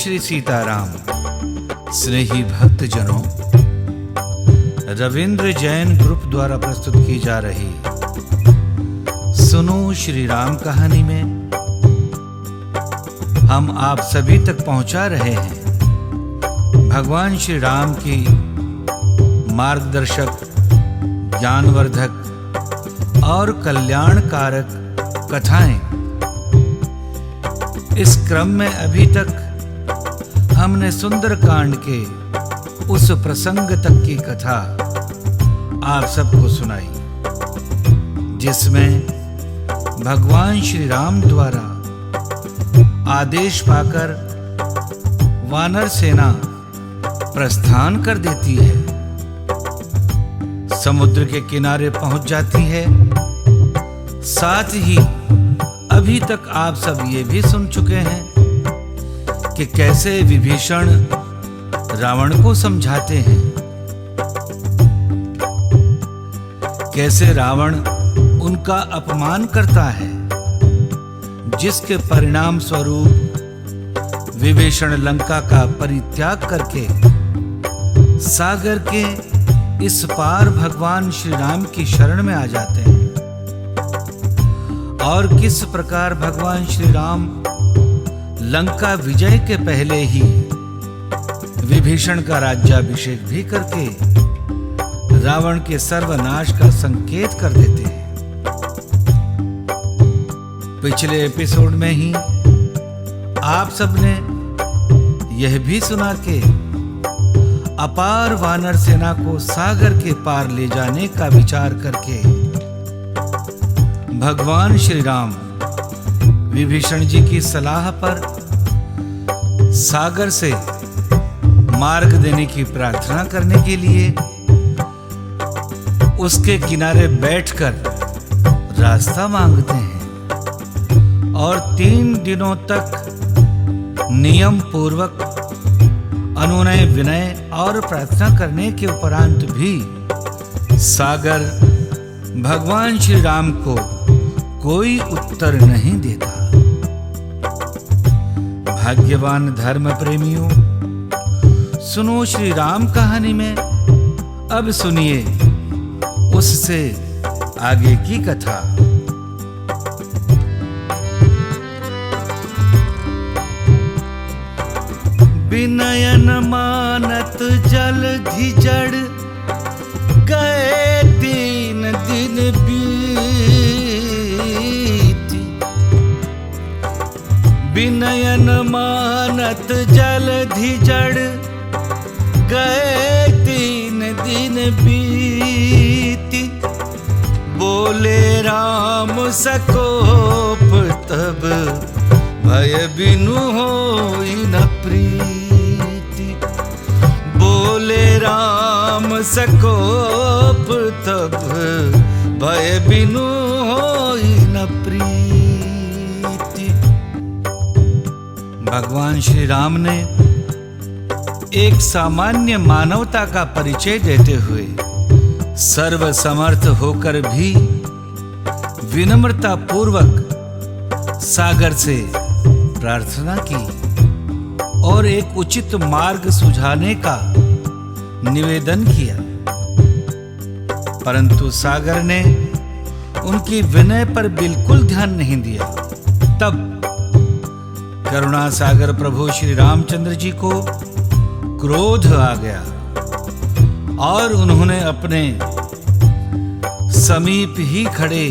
श्री सीताराम। स्नेही भक्तजनों, रविंद्र जैन ग्रुप द्वारा प्रस्तुत की जा रही सुनो श्री राम कहानी में हम आप सभी तक पहुंचा रहे हैं भगवान श्री राम की मार्गदर्शक, ज्ञानवर्धक और कल्याणकारक कथाएं। इस क्रम में अभी तक हमने सुंदरकांड के उस प्रसंग तक की कथा आप सबको सुनाई, जिसमें भगवान श्री राम द्वारा आदेश पाकर वानर सेना प्रस्थान कर देती है, समुद्र के किनारे पहुंच जाती है। साथ ही अभी तक आप सब ये भी सुन चुके हैं कि कैसे विभीषण रावण को समझाते हैं, कैसे रावण उनका अपमान करता है, जिसके परिणाम स्वरूप विभीषण लंका का परित्याग करके सागर के इस पार भगवान श्री राम की शरण में आ जाते हैं, और किस प्रकार भगवान श्री राम लंका विजय के पहले ही विभीषण का राज्याभिषेक भी करके रावण के सर्वनाश का संकेत कर देते हैं। पिछले एपिसोड में ही आप सबने यह भी सुना कि अपार वानर सेना को सागर के पार ले जाने का विचार करके भगवान श्री राम विभीषण जी की सलाह पर सागर से मार्ग देने की प्रार्थना करने के लिए उसके किनारे बैठकर रास्ता मांगते हैं, और 3 दिनों तक नियम पूर्वक अनुनय विनय और प्रार्थना करने के उपरांत भी सागर भगवान श्री राम को कोई उत्तर नहीं देता। भाग्यवान धर्म प्रेमियों, सुनो श्री राम कहानी में अब सुनिए उससे आगे की कथा। विनयन मानत जलधि जड़ गए 3 दिन विनयन मानत जलधि जड़ गए 3 दिन बीती। बोले राम सकोप तब भय बिनु होई न प्रीति। बोले राम सकोप तब भय बिनु होई न प्रीति। भगवान श्री राम ने एक सामान्य मानवता का परिचय देते हुए सर्वसमर्थ होकर भी विनम्रता पूर्वक सागर से प्रार्थना की और एक उचित मार्ग सुझाने का निवेदन किया, परंतु सागर ने उनकी विनय पर बिल्कुल ध्यान नहीं दिया। तब करुणा सागर प्रभु श्री रामचंद्र जी को क्रोध आ गया और उन्होंने अपने समीप ही खड़े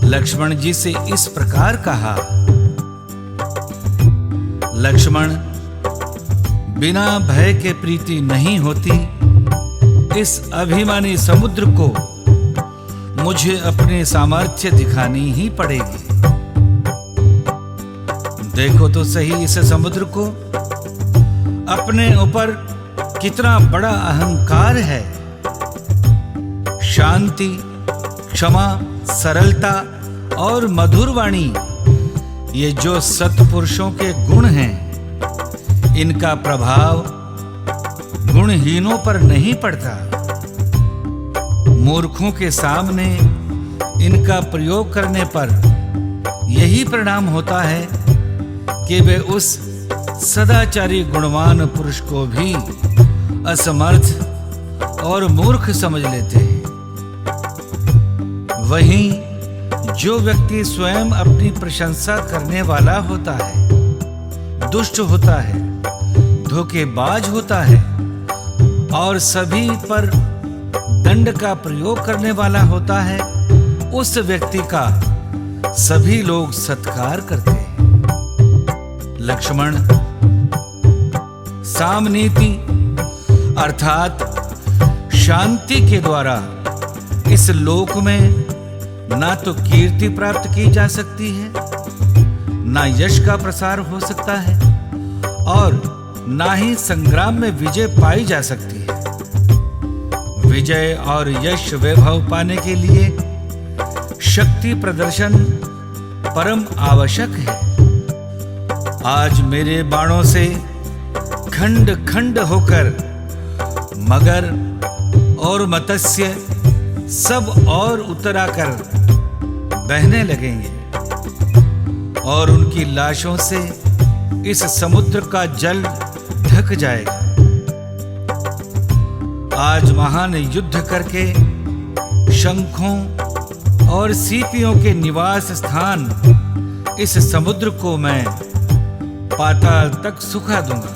लक्ष्मण जी से इस प्रकार कहा। लक्ष्मण, बिना भय के प्रीति नहीं होती। इस अभिमानी समुद्र को मुझे अपने सामर्थ्य दिखानी ही पड़ेगी। देखो तो सही इस समुद्र को, अपने ऊपर कितना बड़ा अहंकार है। शांति, क्षमा, सरलता और मधुर वाणी, ये जो सत्पुरुषों के गुण हैं, इनका प्रभाव गुणहीनों पर नहीं पड़ता। मूर्खों के सामने इनका प्रयोग करने पर यही परिणाम होता है कि वे उस सदाचारी गुणवान पुरुष को भी असमर्थ और मूर्ख समझ लेते हैं। वहीं जो व्यक्ति स्वयं अपनी प्रशंसा करने वाला होता है, दुष्ट होता है, धोखेबाज होता है और सभी पर दंड का प्रयोग करने वाला होता है, उस व्यक्ति का सभी लोग सत्कार करते हैं। लक्ष्मण, सामनीति अर्थात शांति के द्वारा इस लोक में ना तो कीर्ति प्राप्त की जा सकती है, ना यश का प्रसार हो सकता है और ना ही संग्राम में विजय पाई जा सकती है। विजय और यश वैभव पाने के लिए शक्ति प्रदर्शन परम आवश्यक है। आज मेरे बाणों से खंड खंड होकर मगर और मत्स्य सब और उतर आकर बहने लगेंगे और उनकी लाशों से इस समुद्र का जल ढक जाएगा। आज महान युद्ध करके शंखों और सीपियों के निवास स्थान इस समुद्र को मैं पाताल तक सुखा दूंगा।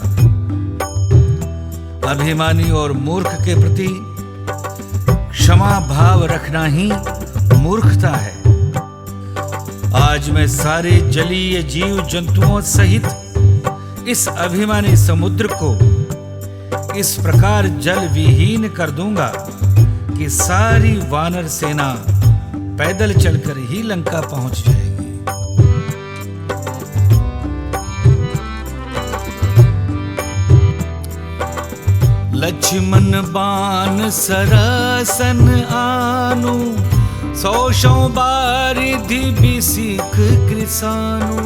अभिमानी और मूर्ख के प्रति क्षमा भाव रखना ही मूर्खता है। आज मैं सारे जलीय जीव जंतुओं सहित इस अभिमानी समुद्र को इस प्रकार जल विहीन कर दूंगा कि सारी वानर सेना पैदल चलकर ही लंका पहुंच जाएगी। लक्ष्मण बाण सरसन आनु, सौशों बारिधि बिसिख कृसानु।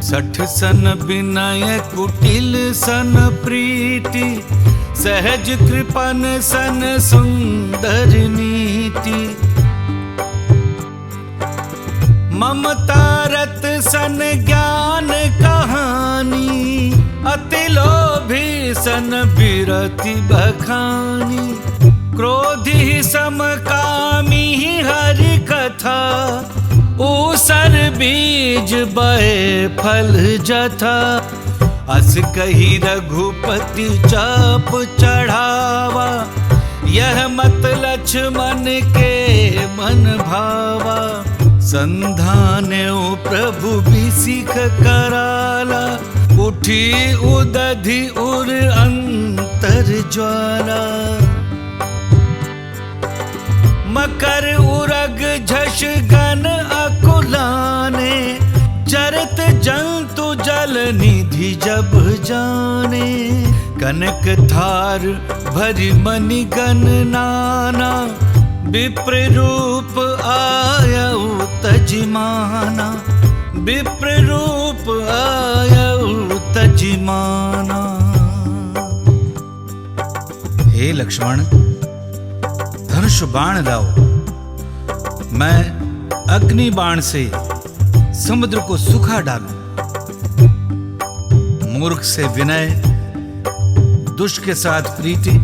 60 सन विनय कुटिल सन प्रीति, सहज कृपन सन सुंदर नीति। ममता रत सन ज्ञान कहानी, अति लोभी सन बिरति बखानी। क्रोधी समकामी हरि कथा, ऊसर बीज बहे फल जथा। अस कही रघुपति चाप चढ़ावा, यह मत लक्ष्मण के मन भावा। संधान्यो प्रभु बिसिख कराला, उठी उदधि उर अंतर ज्वाला। मकर उरग झष गन अकुलाने, जरत जंतु जल निधि जब जाने। कनक थार भरि मणि गण नाना, विप्र रूप आयउ तजिमाना। विप्र रूप आयउ तजिमाना। हे लक्ष्मण, धनुष बाण लाओ, मैं अग्नि बाण से समुद्र को सुखा डालूं। मूर्ख से विनय, दुष्ट के साथ प्रीति,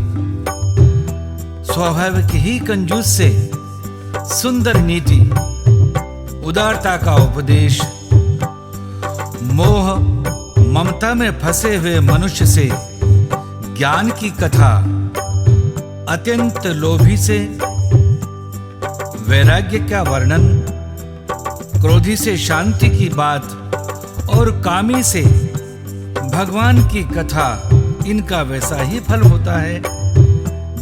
स्वाभाविक ही कंजूस से सुंदर नीति, उदारता का उपदेश, मोह ममता में फंसे हुए मनुष्य से ज्ञान की कथा, अत्यंत लोभी से वैराग्य का वर्णन, क्रोधी से शांति की बात और कामी से भगवान की कथा, इनका वैसा ही फल होता है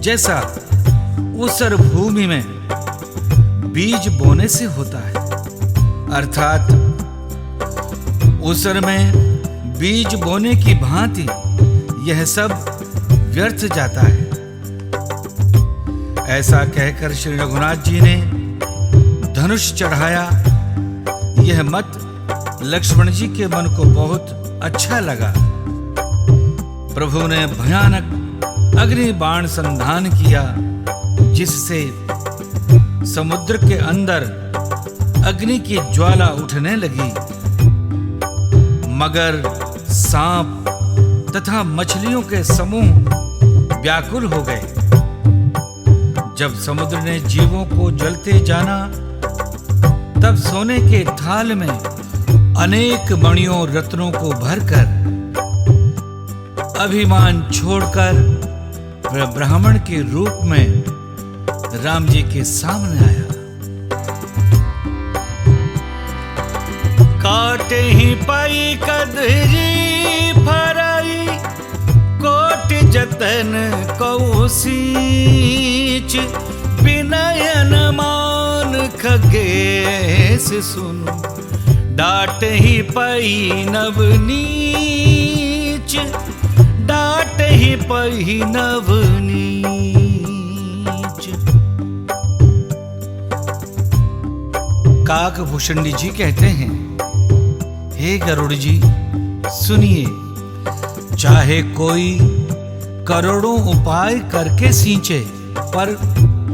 जैसा ऊसर भूमि में बीज बोने से होता है। अर्थात ऊसर में बीज बोने की भांति यह सब व्यर्थ जाता है। ऐसा कहकर श्री रघुनाथ जी ने धनुष चढ़ाया। यह मत लक्ष्मण जी के मन को बहुत अच्छा लगा। प्रभु ने भयानक अग्नि बाण संधान किया, जिससे समुद्र के अंदर अग्नि की ज्वाला उठने लगी। मगर, सांप तथा मछलियों के समूह व्याकुल हो गए। जब समुद्र ने जीवों को जलते जाना, तब सोने के थाल में अनेक मणियों रत्नों को भरकर अभिमान छोड़कर वह ब्राह्मण के रूप में राम जी के सामने आया। काटे ही पाई कदरी फराई, कोट जतन कौ सींच, विनयन मान खगेश सुन, डांट ही पाई नवनीच, डांट ही पाई नवनीच। काकभूषणी जी कहते हैं, हे गरुड़ जी सुनिए, चाहे कोई करोड़ों उपाय करके सींचे, पर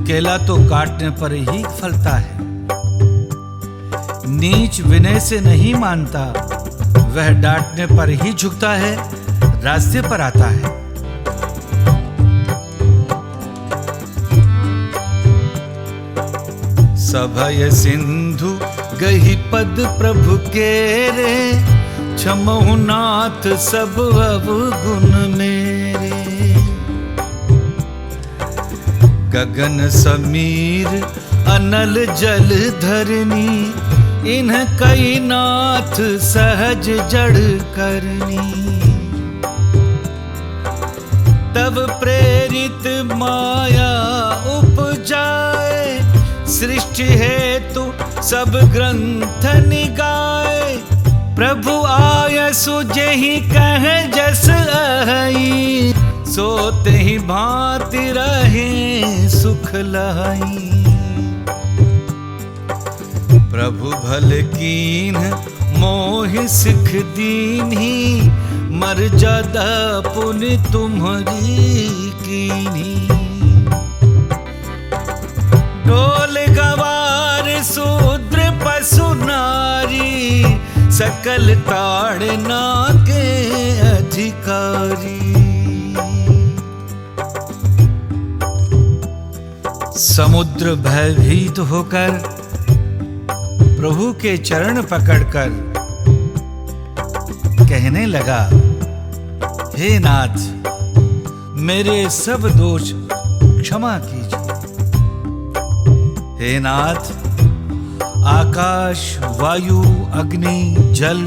केला तो काटने पर ही फलता है। नीच विनय से नहीं मानता, वह डांटने पर ही झुकता है, रास्ते पर आता है। सभय सिंधु गही पद प्रभु के रे, क्षमहु नाथ सब अवगुण मेरे। गगन समीर अनल जल धरनी, इन्ह कई नाथ सहज जड़ करनी। तब प्रेरित माया उपजाए, सृष्टि हेतु सब ग्रंथ निगाए। प्रभु आय सुजेहि कह जस अहि, सोते ही भांति रहे सुख लहि। प्रभु भल कीन्ह मोहि सिख दीन्ही, मर्यादा पुनि तुम्हारी कीन्ही। डोल गवार शूद्र पशु नारी, सकल ताड़ना के अधिकारी। समुद्र भयभीत होकर प्रभु के चरण पकड़कर कहने लगा, हे नाथ, मेरे सब दोष क्षमा कीजिए। हे नाथ, आकाश, वायु, अग्नि, जल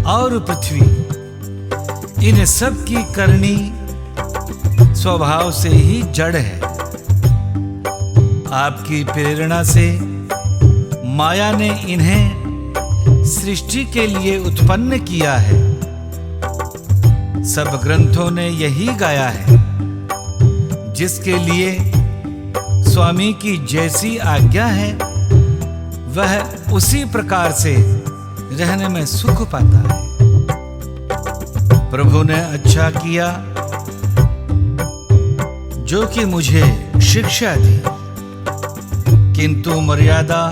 और पृथ्वी, इन सब की करनी स्वभाव से ही जड़ है। आपकी प्रेरणा से माया ने इन्हें सृष्टि के लिए उत्पन्न किया है। सब ग्रंथों ने यही गाया है, जिसके लिए स्वामी की जैसी आज्ञा है, वह उसी प्रकार से रहने में सुख पाता है। प्रभु ने अच्छा किया जो कि मुझे शिक्षा दी, किंतु मर्यादा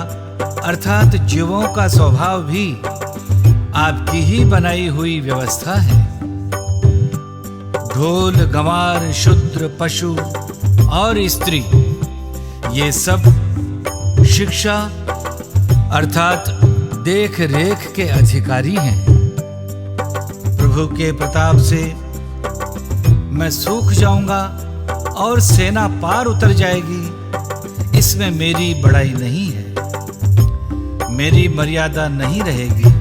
अर्थात जीवों का स्वभाव भी आपकी ही बनाई हुई व्यवस्था है। ढोल, गंवार, शूद्र, पशु और स्त्री, ये सब शिक्षा अर्थात देख रेख के अधिकारी हैं। प्रभु के प्रताप से मैं सूख जाऊंगा और सेना पार उतर जाएगी, इसमें मेरी बड़ाई नहीं है, मेरी मर्यादा नहीं रहेगी।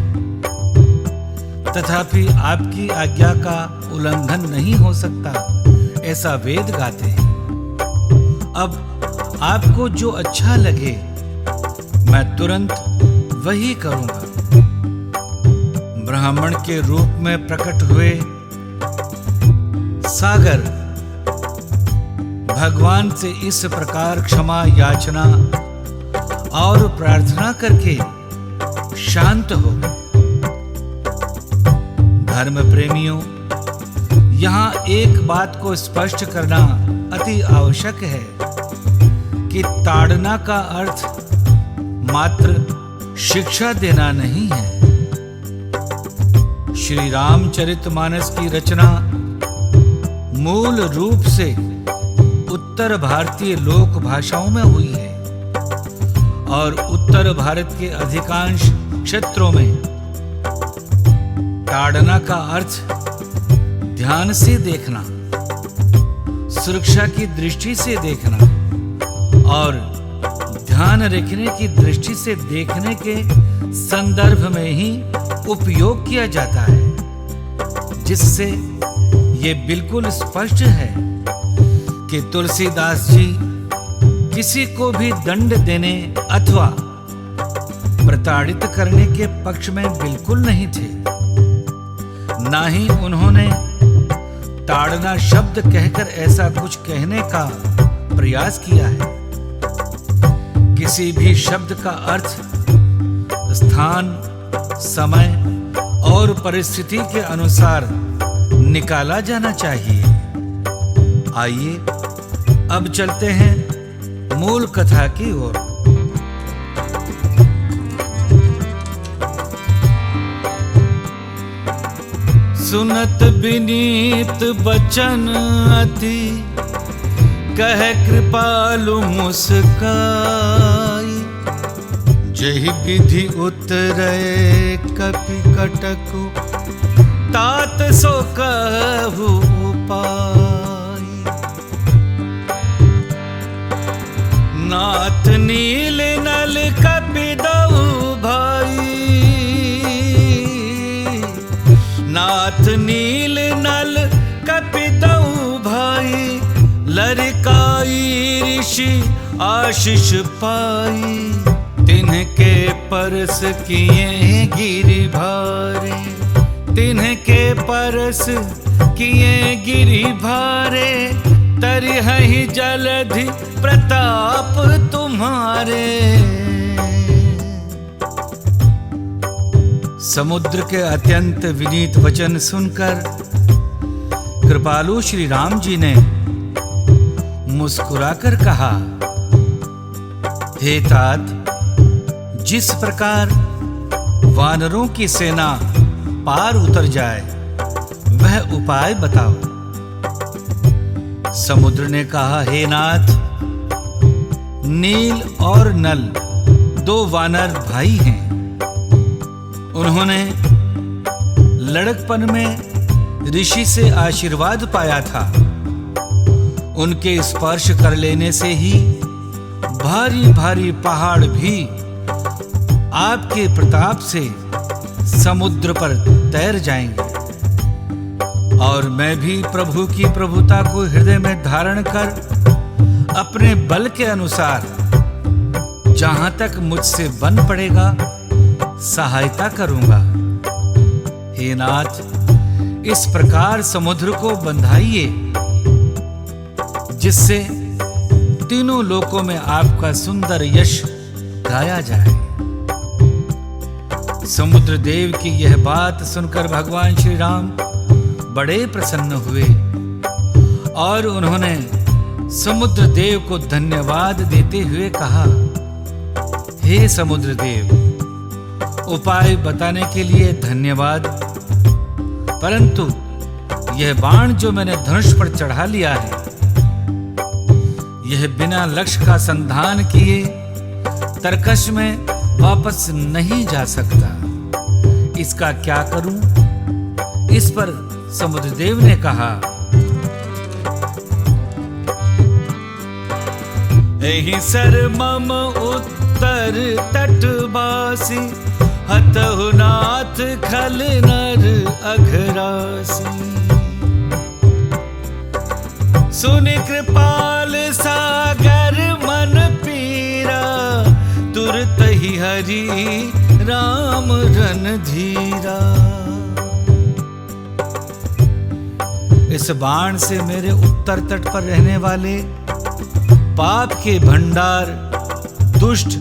तथापि आपकी आज्ञा का उल्लंघन नहीं हो सकता, ऐसा वेद गाते हैं। अब आपको जो अच्छा लगे मैं तुरंत वही करूंगा। ब्राह्मण के रूप में प्रकट हुए सागर भगवान से इस प्रकार क्षमा याचना और प्रार्थना करके शांत हो गए। धर्म प्रेमियों, यहाँ एक बात को स्पष्ट करना अति आवश्यक है कि ताड़ना का अर्थ मात्र शिक्षा देना नहीं है। श्री रामचरितमानस की रचना मूल रूप से उत्तर भारतीय लोक भाषाओं में हुई है और उत्तर भारत के अधिकांश क्षेत्रों में ताड़ना का अर्थ ध्यान से देखना, सुरक्षा की दृष्टि से देखना और ध्यान रखने की दृष्टि से देखने के संदर्भ में ही उपयोग किया जाता है, जिससे ये बिल्कुल स्पष्ट है कि तुलसीदास जी किसी को भी दंड देने अथवा प्रताड़ित करने के पक्ष में बिल्कुल नहीं थे। ना ही उन्होंने ताड़ना शब्द कहकर ऐसा कुछ कहने का प्रयास किया है। किसी भी शब्द का अर्थ स्थान, समय और परिस्थिति के अनुसार निकाला जाना चाहिए। आइए अब चलते हैं मूल कथा की ओर। सुनत विनीत बचन अति, कह कृपालु मुस्काई, जहि विधि उतरे कपि कटकु, तात सो कहु उपाय। नाथ नील नल कपि दऊ भाई, नाथ नील नल कपि दऊ भाई, लरिकाई ऋषि आशीष पाई, तिन्हके परस किए गिरि भारे, तिन्हके परस किए गिरि भारे, तरिहहि जलधि प्रताप तुम्हारे। समुद्र के अत्यंत विनीत वचन सुनकर कृपालु श्री राम जी ने मुस्कुराकर कहा, हे तात, जिस प्रकार वानरों की सेना पार उतर जाए वह उपाय बताओ। समुद्र ने कहा, हे नाथ, नील और नल दो वानर भाई हैं। उन्होंने लड़कपन में ऋषि से आशीर्वाद पाया था। उनके स्पर्श कर लेने से ही भारी भारी पहाड़ भी आपके प्रताप से समुद्र पर तैर जाएंगे और मैं भी प्रभु की प्रभुता को हृदय में धारण कर अपने बल के अनुसार जहां तक मुझसे बन पड़ेगा सहायता करूंगा। हे नाथ, इस प्रकार समुद्र को बंधाइए जिससे तीनों लोकों में आपका सुंदर यश गाया जाए। समुद्र देव की यह बात सुनकर भगवान श्री राम बड़े प्रसन्न हुए और उन्होंने समुद्र देव को धन्यवाद देते हुए कहा, हे समुद्र देव, उपाय बताने के लिए धन्यवाद, परंतु यह बाण जो मैंने धनुष पर चढ़ा लिया है, यह बिना लक्ष्य का संधान किए तरकश में वापस नहीं जा सकता। इसका क्या करूं? इस पर समुद्रदेव ने कहा, एहि सर मम उत्तर तटवासी, हतहु नाथ खल नर अघरासी। सुनि कृपाल सागर मन पीरा, तुरत ही हरि राम रणधीरा। इस बाण से मेरे उत्तर तट पर रहने वाले पाप के भंडार दुष्ट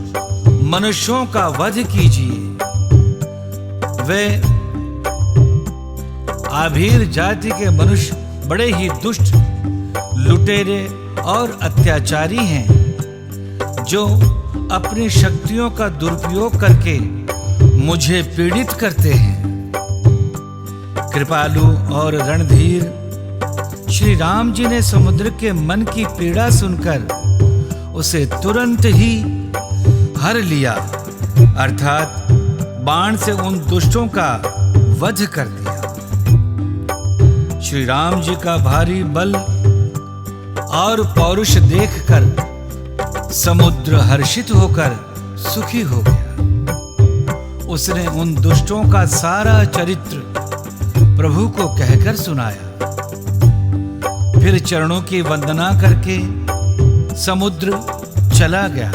मनुष्यों का वध कीजिए। वे आभीर जाति के मनुष्य बड़े ही दुष्ट, लुटेरे और अत्याचारी हैं, जो अपनी शक्तियों का दुरुपयोग करके मुझे पीड़ित करते हैं। कृपालु और रणधीर श्री राम जी ने समुद्र के मन की पीड़ा सुनकर उसे तुरंत ही हर लिया, अर्थात बाण से उन दुष्टों का वध कर दिया। श्री राम जी का भारी बल और पौरुष देखकर समुद्र हर्षित होकर सुखी हो गया। उसने उन दुष्टों का सारा चरित्र प्रभु को कहकर सुनाया। फिर चरणों की वंदना करके समुद्र चला गया।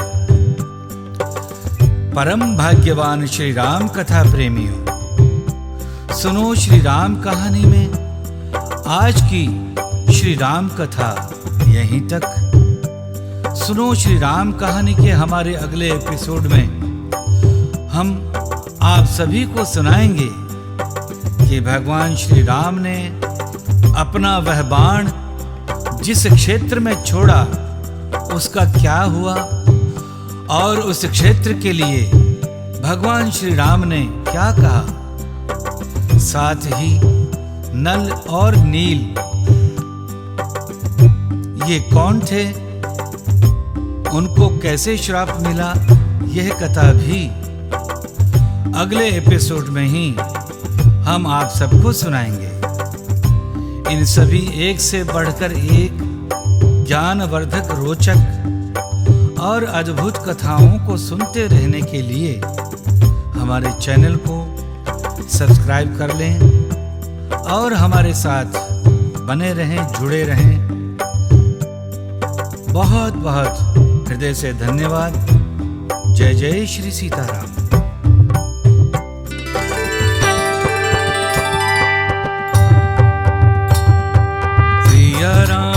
परम भाग्यवान श्री राम कथा प्रेमियों, सुनो श्री राम कहानी में आज की श्री राम कथा यहीं तक। सुनो श्री राम कहानी के हमारे अगले एपिसोड में हम आप सभी को सुनाएंगे कि भगवान श्री राम ने अपना वह बाण जिस क्षेत्र में छोड़ा उसका क्या हुआ और उस क्षेत्र के लिए भगवान श्री राम ने क्या कहा। साथ ही नल और नील ये कौन थे, उनको कैसे श्राप मिला, यह कथा भी अगले एपिसोड में ही हम आप सबको सुनाएंगे। इन सभी एक से बढ़कर एक ज्ञानवर्धक, रोचक और अद्भुत कथाओं को सुनते रहने के लिए हमारे चैनल को सब्सक्राइब कर लें और हमारे साथ बने रहें, जुड़े रहें। बहुत बहुत हृदय से धन्यवाद। जय जय श्री सीताराम। सिया राम